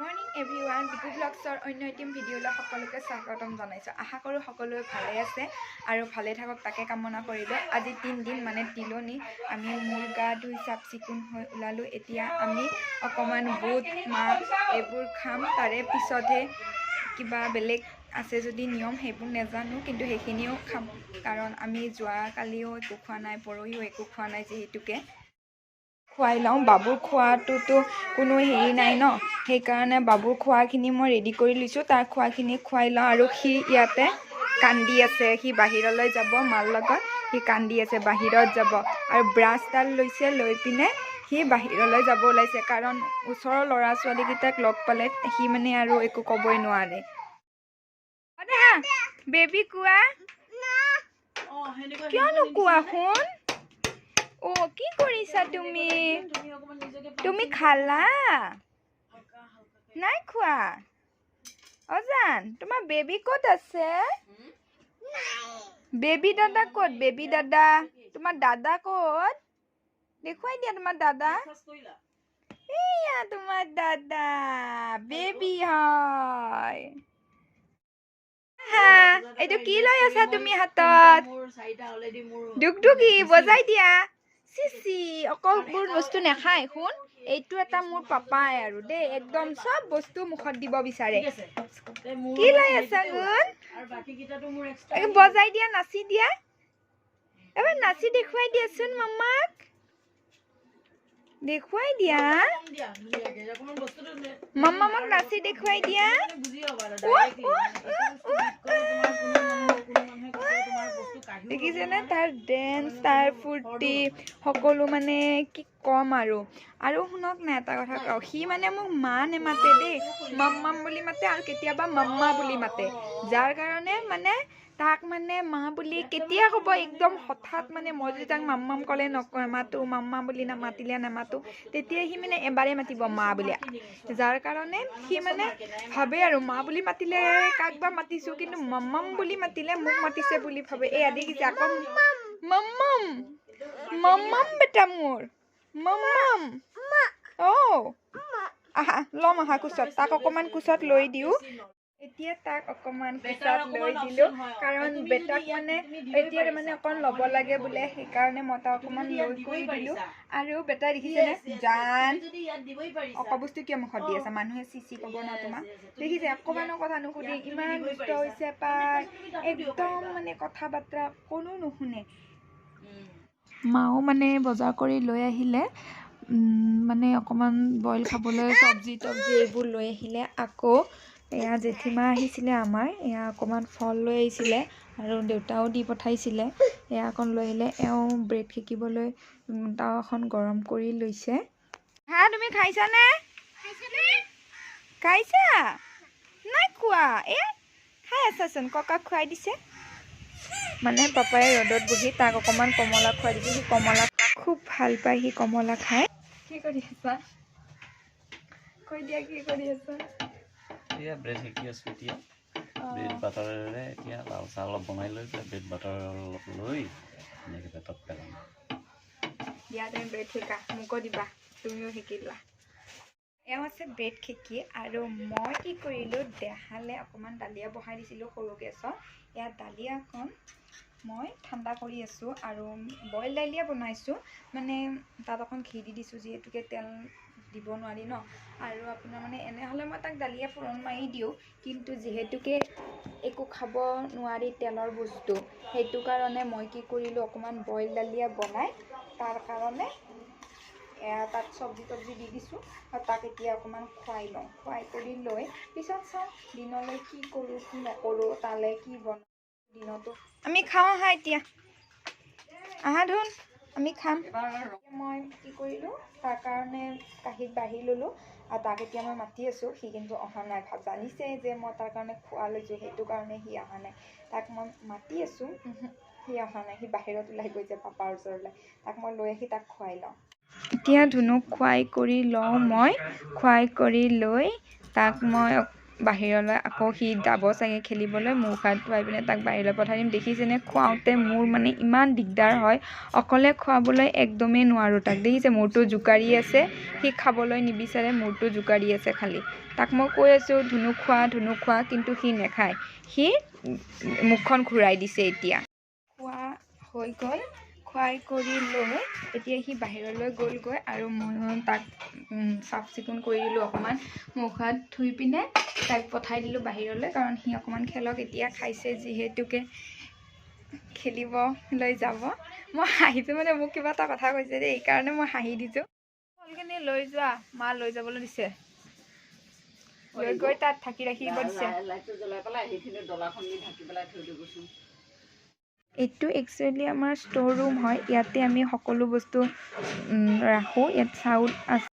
Morning everyone বিকু ব্লগছৰ অন্য এটি ভিডিঅ'লৈ সকলোকে স্বাগতম জনাইছোঁ। আশা কৰোঁ সকলোৱে ভালে আছে আৰু ভালে থাকক তাকে কামনা কৰিলোঁ। আজি 3 দিন মানে তিলনি আমি মূৰ গা ধুই চাফ চিকুণ হৈ ওলালোঁ। এতিয়া আমি অকণমান বুট মাহ এইবোৰ খাম, তাৰে পিছতহে কিবা বেলেগ আছে যদি নিয়ম সেইবোৰ নাজানো, কিন্তু সেইখিনিও খাম কাৰণ আমি যোৱাকালিও একো খোৱা নাই, পৰহিও একো খোৱা নাই, যিহেতুকে খুৱাই লওঁ। বাবুৰ খোৱাটোতো কোনো হেৰি নাই ন, সেইকাৰণে বাবুৰ খোৱাখিনি মই ৰেডি কৰি লৈছোঁ। তাৰ খোৱাখিনি খুৱাই লওঁ আৰু সি ইয়াতে কান্দি আছে, সি বাহিৰলৈ যাব মাৰ লগত, সি কান্দি আছে বাহিৰত যাব আৰু ব্ৰাছডাল লৈছে, লৈ পিনে সি বাহিৰলৈ যাব ওলাইছে কাৰণ ওচৰৰ ল'ৰা ছোৱালীকেইটাক লগ পালে সি মানে আৰু একো ক'বই নোৱাৰে। বেবী কোৱা, কিয় নোকোৱা শুন? কি কৰিছা তুমি? তুমি খালা নাই খোৱা? অজান তোমাৰ বেবী ক'ত আছে? বেবী দাদা ক'ত? বেবী দাদা, তোমাৰ দাদা ক'ত? দেখুৱাই দিয়া তোমাৰ দাদা। এয়া তোমাৰ দাদা বেবী হয়। এইটো কি লৈ আছা তুমি হাতত? দুগদুগি বজাই দিয়া। চিচি অকলবোৰ বস্তু নাখায় শুন। এইটো এটা মোৰ পাপাই আৰু দেই, একদম চব বস্তু মুখত দিব বিচাৰে। কি লৈ আছা গুণ? বজাই দিয়া, নাচি দিয়া, এবাৰ নাচি দেখুৱাই দিয়াচোন মামাক, দেখুৱাই দিয়া মামাক নাচি দেখুৱাই দিয়া। দেখিছেনে তাৰ ডেন্স, তাৰ ফূৰ্তি সকলো, মানে কি ক'ম আৰু শুনক না এটা কথা কওঁ, সি মানে মোক মা নেমাতে দেই, মাম্মাম বুলি মাতে আৰু কেতিয়াবা মাম্মা বুলি মাতে, যাৰ কাৰণে মানে তাক মানে মা বুলি কেতিয়া ক'ব একদম হঠাৎ, মানে মই যদি তাক মাম্মাম ক'লে নামাতো, মাম্মা বুলি নামাতিলে নামাতো, তেতিয়া সি মানে এবাৰেই মাতিব মা বুলি, যাৰ কাৰণে সি মানে ভাবে আৰু মা বুলি মাতিলে কাক বা মাতিছোঁ, কিন্তু মাম্মাম বুলি মাতিলে মোক মাতিছে বুলি ভাবে। এয়া দেখিছে আকৌ মাম্মাম, মাম্মাম বেটা মোৰ মাম্মাম। আহা ল'ম, আহা কোচত, তাক অকণমান কোচত লৈ দিওঁ। এতিয়া তাক অকণমান কোচত লৈ দিলোঁ কাৰণ বেটাক মানে এতিয়া মানে অকণ ল'ব লাগে বোলে, সেইকাৰণে মই তাক অকণমান লৈ কৰি দিলোঁ। আৰু বেটা দেখিছেনে জান অক বস্তু কিয় মুখত দি আছে, মানুহে চিচি ক'ব ন তোমাক। দেখিছে অকণমানৰ কথা নুশুধি ইমান দুষ্ট হৈছে পাই, একদম মানে কথা বাৰ্তা কোনো নুশুনে। মাও মানে বজাৰ কৰি লৈ আহিলে, মানে অকণমান বইল খাবলৈ চব্জি তব্জি এইবোৰ লৈ আহিলে। আকৌ এয়া জেঠীমা আহিছিলে আমাৰ, এয়া অকণমান ফল লৈ আহিছিলে আৰু দেউতাও দি পঠাইছিলে, এয়া অকণ লৈ আহিলে। এওঁ ব্ৰেড সেকিবলৈ তাও এখন গৰম কৰি লৈছে। তুমি খাইছানে? খাইছা নাই খোৱা? খাই আছাচোন, ককাক খুৱাই দিছে। মানে পাপাই ৰ'দত বহি তাক অকণমান কমলা খুৱাই দিছে, সি কমলা খুব ভাল পায়, সি কমলা খায়। কি কৰি আছা? কৈ দিয়া কি কৰি আছা? এতিয়া ব্ৰেড সেকি আছোঁ। এতিয়া ব্ৰেড বাটাৰেৰে এতিয়া লাল চাহ অলপ বনাই লৈ পেলাই ব্ৰেড বাটাৰ অলপ লৈ এনেকৈ পেটত পেলাম। দিয়া তুমি ব্ৰেড সেকা, মোকো দিবা, তুমিও সেকি লোৱা। এওঁ আছে ব্ৰেড সেকি, আৰু মই কি কৰিলোঁ, দেহালে অকণমান দালিয়া বহাই দিছিলোঁ সৰু গেছত। ইয়াত দালিয়াখন মই ঠাণ্ডা কৰি আছোঁ আৰু বইল দালিয়া বনাইছোঁ, মানে তাত অকণ ঘি দি দিছোঁ, যিহেতুকে তেল দিব নোৱাৰি ন, আৰু আপোনাৰ মানে এনেহ'লে মই তাক দালিয়া ফোৰণ মাৰি দিওঁ, কিন্তু যিহেতুকে একো খাব নোৱাৰি তেলৰ বস্তু, সেইটো কাৰণে মই কি কৰিলোঁ, অকণমান বইল দালিয়া বনাই তাৰ কাৰণে তাত চব্জি তব্জি দি দিছোঁ আৰু তাক এতিয়া অকণমান খুৱাই লওঁ। খুৱাই কৰি লৈ পিছত চাওঁ দিনলৈ কি কৰোঁ কি নকৰোঁ, তালৈ কি বনাওঁ। দিনতো আমি খাওঁ, আহা এতিয়া আহা ধুন, আমি খাম। মই কি কৰিলোঁ, তাৰ কাৰণে কাঁহীত বাঢ়ি ল'লোঁ আৰু তাক এতিয়া মই মাতি আছোঁ, সি কিন্তু অহা নাই। জানিছে যে মই তাৰ কাৰণে খোৱা লৈছোঁ, সেইটো কাৰণে সি অহা নাই। তাক মই মাতি আছোঁ, সি অহা নাই, সি বাহিৰত ওলাই গৈছে পাপাৰ ওচৰলৈ। তাক মই লৈ আহি তাক খুৱাই লওঁ। এতিয়া ধুনুক খুৱাই কৰি লওঁ, মই খুৱাই কৰি লৈ তাক মই বাহিৰলৈ আকৌ সি যাব চাগে খেলিবলৈ, মুখ হাত ধুৱাই পিনে তাক বাহিৰলৈ পঠাই দিম। দেখিছেনে খুৱাওঁতে মোৰ মানে ইমান দিগদাৰ হয়, অকলে খুৱাবলৈ একদমেই নোৱাৰোঁ তাক। দেখিছে মূৰটো জোকাৰি আছে, সি খাবলৈ নিবিচাৰে, মূৰটো জোকাৰি আছে খালি। তাক মই কৈ আছোঁ ধুনু খোৱা, কিন্তু সি নেখায়, সি মুখখন ঘূৰাই দিছে। এতিয়া খোৱা হৈ গ'ল, খুৱাই কৰি লৈ এতিয়া সি বাহিৰলৈ গ'লগৈ আৰু ময়ো তাক চাফ চিকুণ কৰি দিলোঁ অকণমান, মুখ হাত ধুই পিনে তাক পঠাই দিলোঁ বাহিৰলৈ, কাৰণ সি অকণমান খেলক, এতিয়া খাইছে যিহেতুকে খেলিবলৈ যাব। মই হাঁহিছোঁ মানে মোক কিবা এটা কথা কৈছে দেই, এইকাৰণে মই হাঁহি দিছোঁ। ফলখিনি লৈ যোৱা, মা লৈ যাবলৈ দিছে, লৈ গৈ তাত ঢাকি ৰাখিব দিছে। এইটো একচুৱেলি আমাৰ ষ্ট'ৰ ৰুম হয়, ইয়াতে আমি সকলো বস্তু ৰাখোঁ। ইয়াত চাউল আছে,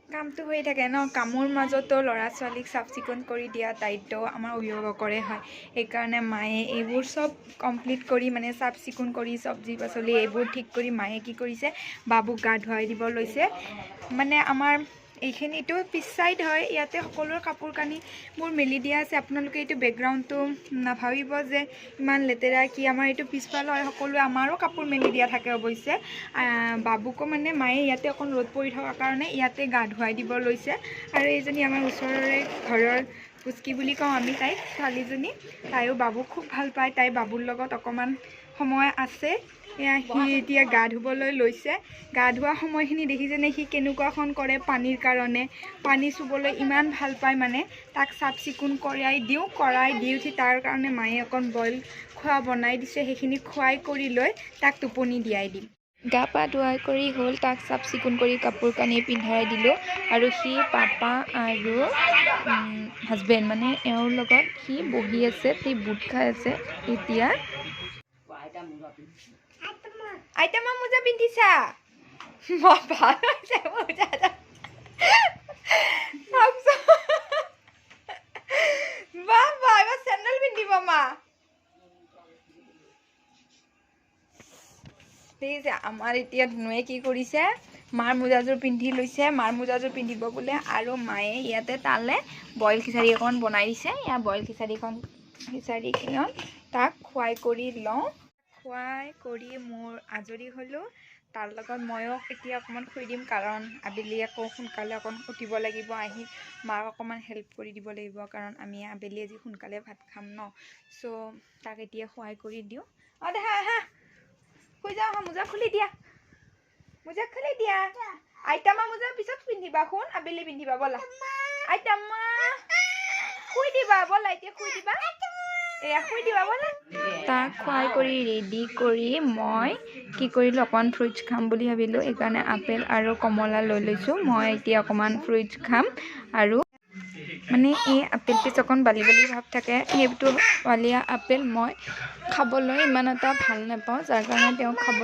কামটো হৈ থাকে ন, কামৰ মাজতো ল'ৰা ছোৱালীক চাফ চিকুণ কৰি দিয়া দায়িত্ব আমাৰ অভিভাৱকৰে হয়। সেইকাৰণে মায়ে এইবোৰ চব কমপ্লিট কৰি মানে চাফ চিকুণ কৰি চব্জি পাচলি এইবোৰ ঠিক কৰি মায়ে কি কৰিছে, বাবুক গা ধুৱাই দিব লৈছে। মানে আমাৰ এইখিনিতো পিছ চাইড হয়, ইয়াতে সকলোৰে কাপোৰ কানিবোৰ মেলি দিয়া আছে। আপোনালোকে এইটো বেকগ্ৰাউণ্ডটো নাভাবিব যে ইমান লেতেৰা কি, আমাৰ এইটো পিছফাল হয়, সকলোৱে আমাৰো কাপোৰ মেলি দিয়া থাকে অৱশ্যে। বাবুকো মানে মায়ে ইয়াতে অকণ ৰ'দ পৰি থকাৰ কাৰণে ইয়াতে গা ধুৱাই দিব লৈছে। আৰু এইজনী আমাৰ ওচৰৰে ঘৰৰ পুচকি বুলি কওঁ আমি তাইক, ছোৱালীজনী, তাইও বাবুক খুব ভাল পায়, তাই বাবুৰ লগত অকণমান সময় আছে। সি এতিয়া গা ধুবলৈ লৈছে। গা ধোৱা সময়খিনি দেখিছেনে সি কেনেকুৱাখন কৰে পানীৰ কাৰণে, পানী চুবলৈ ইমান ভাল পায়। মানে তাক চাফ চিকুণ কৰাই দি উঠি তাৰ কাৰণে মায়ে অকণ বইল খোৱা বনাই দিছে, সেইখিনি খুৱাই কৰি লৈ তাক টোপনি দিয়াই দিম। গা পা ধুৱাই কৰি হ'ল, তাক চাফ চিকুণ কৰি কাপোৰ কানি পিন্ধাই দিলোঁ আৰু সি পাপা আৰু হাজবেণ্ড মানে এওঁৰ লগত সি বহি আছে, সি বুট খাই আছে। এতিয়া আইতামা মোজা পিন্ধিছা, ভাল হৈছে মোজা। বাবা এবাৰ চেণ্ডেল পিন্ধিব মা। দেখিছে আমাৰ এতিয়া ধুনুৱে কি কৰিছে, মাৰ মোজাযোৰ পিন্ধি লৈছে, মাৰ মোজাযোৰ পিন্ধিব বোলে। আৰু মায়ে ইয়াতে তালে বইল খিচাৰি অকণ বনাই দিছে। ইয়াৰ বইল খিচাৰিখনত তাক খুৱাই কৰি লওঁ। খুৱাই কৰি মোৰ আজৰি হ'লোঁ, তাৰ লগত ময়ো এতিয়া অকণমান শুই দিম, কাৰণ আবেলি আকৌ সোনকালে অকণ উঠিব লাগিব, আহি মাক অকণমান হেল্প কৰি দিব লাগিব, কাৰণ আমি আবেলি আজি সোনকালে ভাত খাম ন। চ' তাক এতিয়া খুৱাই কৰি দিওঁ। দেহা আহা শুই যাওঁ, মোজা খুলি দিয়া, মোজা খুলি দিয়া। আইতামা মোজা পিছত পিন্ধিবা, শুন আবেলি পিন্ধিবা, ব'লা আইতামা শুই দিবা, ব'লা এতিয়া শুই দিবা, এয়া শুই দিবা ব'লা। তাক খুৱাই কৰি ৰেডি কৰি মই কি কৰিলোঁ, অকণমান ফ্ৰুটছ খাম বুলি ভাবিলোঁ, সেইকাৰণে আপেল আৰু কমলা লৈ লৈছোঁ। মই এতিয়া অকণমান ফ্ৰুটছ খাম, আৰু মানে এই আপেল পিচ অকণ বালি ভাৱ থাকে, সেইটো বালিয়া আপেল মই খাবলৈ ইমান এটা ভাল নাপাওঁ, যাৰ কাৰণে তেওঁক খাব